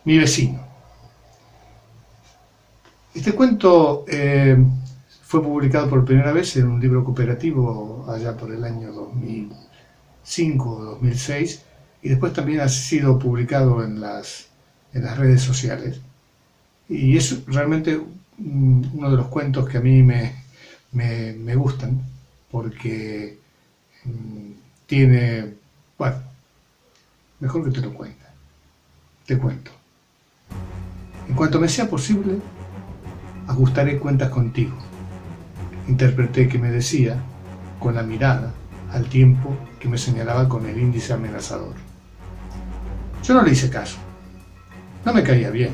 Mi vecino. Este cuento fue publicado por primera vez en un libro cooperativo allá por el año 2005 o 2006 y después también ha sido publicado en las redes sociales. Y es realmente uno de los cuentos que a mí me gustan porque tiene, bueno, mejor que te lo cuente. Te cuento. En cuanto me sea posible, ajustaré cuentas contigo. Interpreté que me decía, con la mirada, al tiempo que me señalaba con el índice amenazador. Yo no le hice caso. No me caía bien.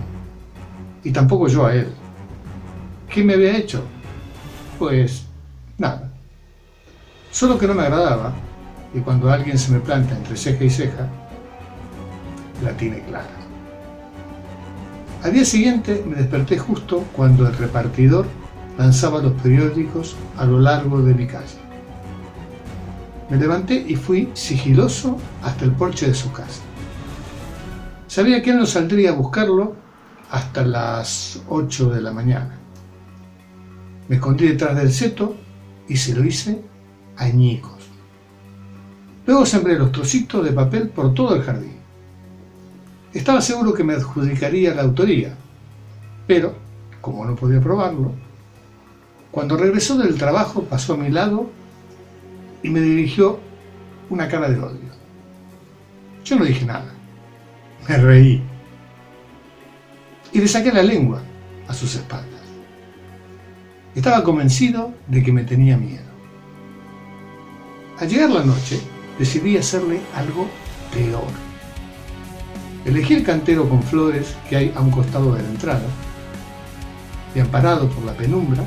Y tampoco yo a él. ¿Qué me había hecho? Pues nada. Solo que no me agradaba, y cuando alguien se me planta entre ceja y ceja, la tiene clara. Al día siguiente me desperté justo cuando el repartidor lanzaba los periódicos a lo largo de mi calle. Me levanté y fui sigiloso hasta el porche de su casa. Sabía que él no saldría a buscarlo hasta las 8 de la mañana. Me escondí detrás del seto y se lo hice añicos. Luego sembré los trocitos de papel por todo el jardín. Estaba seguro que me adjudicaría la autoría, pero, como no podía probarlo, cuando regresó del trabajo pasó a mi lado y me dirigió una cara de odio. Yo no dije nada, me reí y le saqué la lengua a sus espaldas. Estaba convencido de que me tenía miedo. Al llegar la noche, decidí hacerle algo peor. Elegí el cantero con flores que hay a un costado de la entrada y, amparado por la penumbra,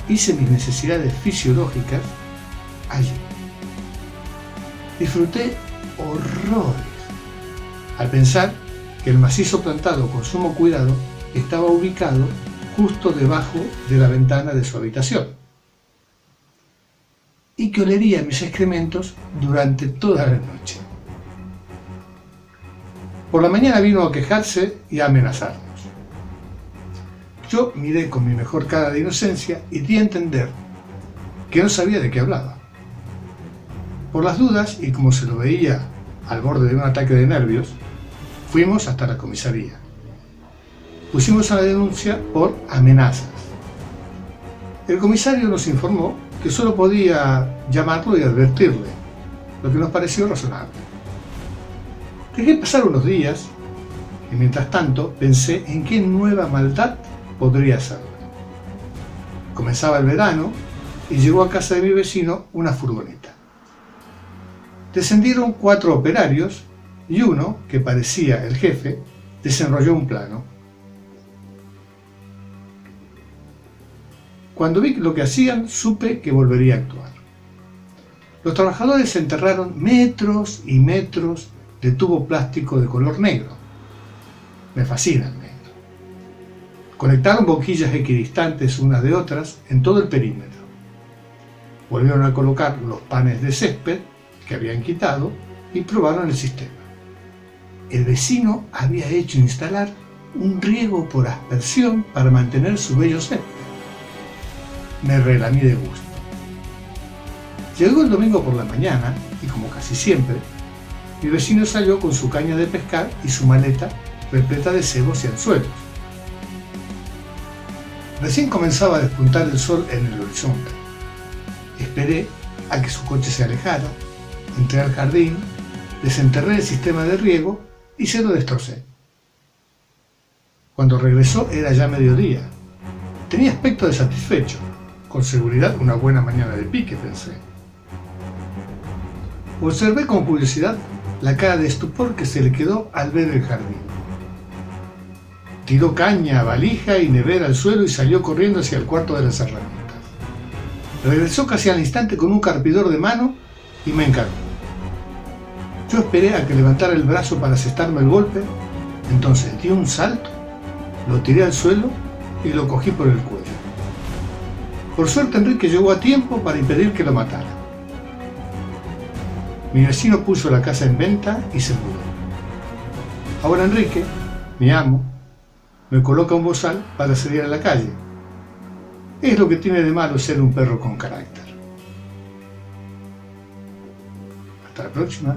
hice mis necesidades fisiológicas allí. Disfruté horrores al pensar que el macizo plantado con sumo cuidado estaba ubicado justo debajo de la ventana de su habitación y que olería mis excrementos durante toda la noche. Por la mañana vino a quejarse y a amenazarnos. Yo miré con mi mejor cara de inocencia y di a entender que no sabía de qué hablaba. Por las dudas, y como se lo veía al borde de un ataque de nervios, fuimos hasta la comisaría. Pusimos una denuncia por amenazas. El comisario nos informó que solo podía llamarlo y advertirle, lo que nos pareció razonable. Dejé pasar unos días y mientras tanto pensé en qué nueva maldad podría hacerlo. Comenzaba el verano y llegó a casa de mi vecino una furgoneta. Descendieron 4 operarios y uno, que parecía el jefe, desenrolló un plano. Cuando vi lo que hacían, supe que volvería a actuar. Los trabajadores enterraron metros y metros de tubo plástico de color negro. Me fascina el negro. Conectaron boquillas equidistantes unas de otras en todo el perímetro. Volvieron a colocar los panes de césped que habían quitado y probaron el sistema. El vecino había hecho instalar un riego por aspersión para mantener su bello césped. Me relamí de gusto. Llegó el domingo por la mañana y, como casi siempre, mi vecino salió con su caña de pescar y su maleta repleta de cebos y anzuelos. Recién comenzaba a despuntar el sol en el horizonte. Esperé a que su coche se alejara, entré al jardín, desenterré el sistema de riego y se lo destrocé. Cuando regresó era ya mediodía. Tenía aspecto de satisfecho. Con seguridad una buena mañana de pique, pensé. Observé con curiosidad la cara de estupor que se le quedó al ver el jardín. Tiró caña, valija y nevera al suelo y salió corriendo hacia el cuarto de las herramientas. Regresó casi al instante con un carpidor de mano y me encargó. Yo esperé a que levantara el brazo para asestarme el golpe, entonces di un salto, lo tiré al suelo y lo cogí por el cuello. Por suerte Enrique llegó a tiempo para impedir que lo matara. Mi vecino puso la casa en venta y se mudó. Ahora Enrique mi amo, me coloca un bozal para salir a la calle. Es lo que tiene de malo ser un perro con carácter. Hasta la próxima.